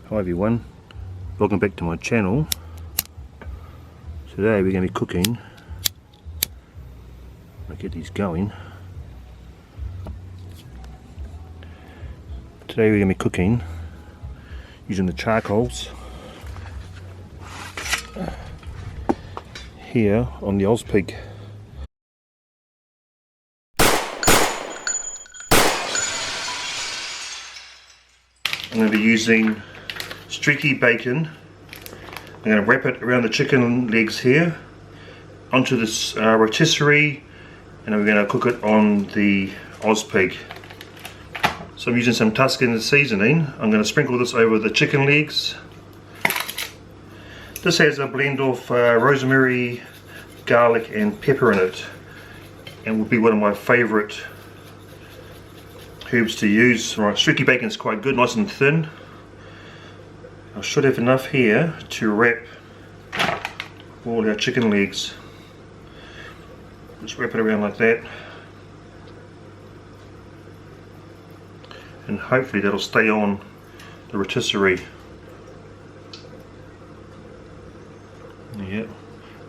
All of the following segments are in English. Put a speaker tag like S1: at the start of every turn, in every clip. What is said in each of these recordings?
S1: Hi everyone, welcome back to my channel. Today we're going to be cooking. I'll get these going. Today we're going to be cooking using the charcoals here on the Ozpig. I'm going to be using streaky bacon. I'm going to wrap it around the chicken legs here onto this rotisserie, and we're going to cook it on the Ozpig. So I'm using some Tuscan seasoning. I'm going to sprinkle this over the chicken legs. This has a blend of rosemary, garlic and pepper in it, and would be one of my favourite herbs to use. Right, streaky bacon is quite good, nice and thin. I should have enough here to wrap all our chicken legs. Just wrap it around like that, and hopefully that'll stay on the rotisserie. Yeah,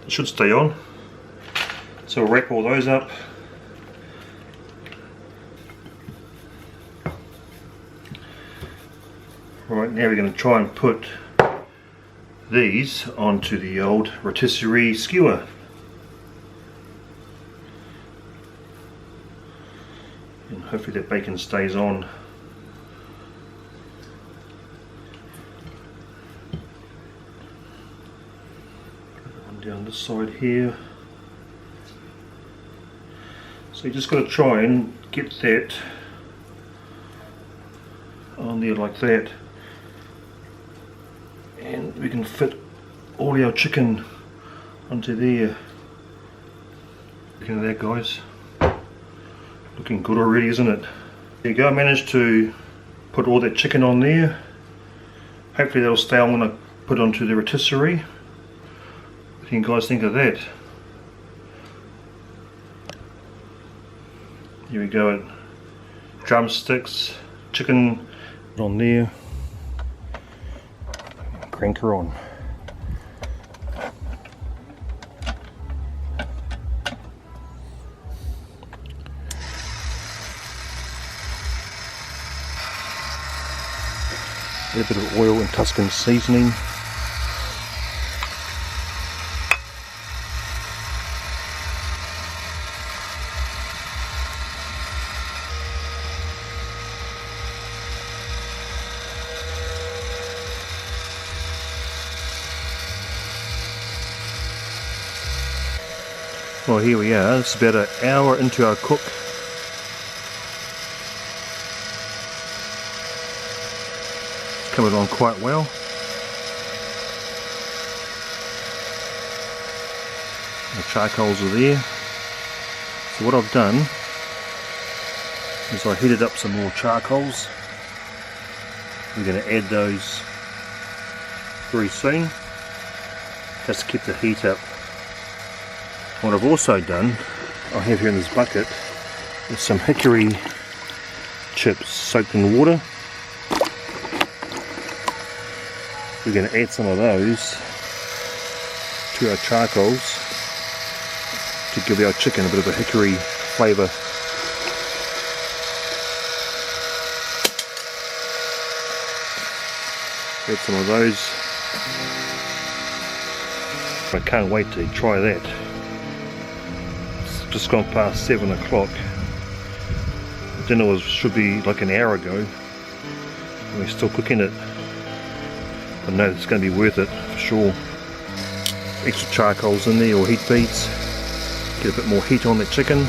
S1: it should stay on. So we'll wrap all those up. Right, now we're going to try and put these onto the old rotisserie skewer. And hopefully that bacon stays on. One down this side here. So you just got to try and get that on there like that. And we can fit all our chicken onto there. Look at that, guys. Looking good already, isn't it? There you go, I managed to put all that chicken on there. Hopefully that'll stay on when I put it onto the rotisserie. What do you guys think of that? Here we go, drumsticks, chicken on there. Crank her on. Add a bit of oil and Tuscan seasoning. Well, here we are. It's about an hour into our cook. It's coming on quite well. The charcoals are there. So what I've done is I heated up some more charcoals. I'm going to add those very soon, just to keep the heat up. What I've also done, I have here in this bucket, is some hickory chips soaked in water. We're going to add some of those to our charcoals to give our chicken a bit of a hickory flavour. Add some of those. I can't wait to try that. Just gone past 7 o'clock. Dinner should be like an hour ago. We're still cooking it. I know it's going to be worth it for sure. Extra charcoals in there, or heat beads. Get a bit more heat on that chicken.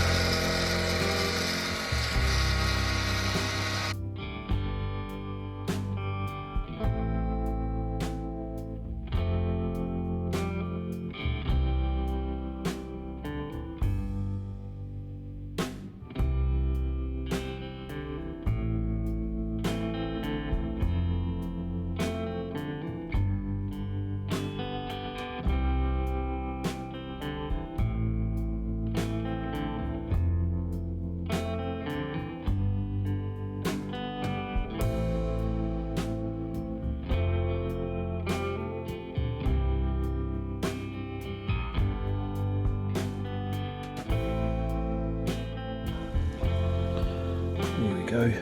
S1: go.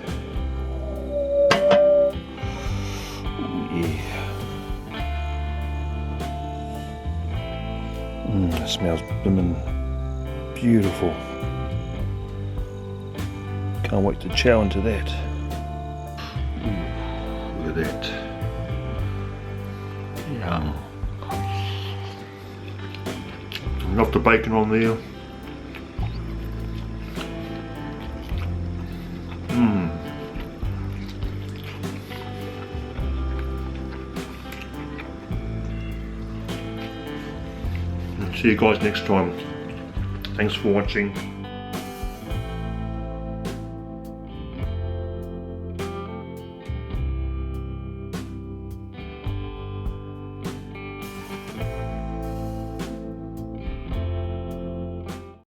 S1: Oh, yeah. It smells blooming beautiful. Can't wait to chow into that. Look at that. Yum. Enough the bacon on there. See you guys next time. Thanks for watching.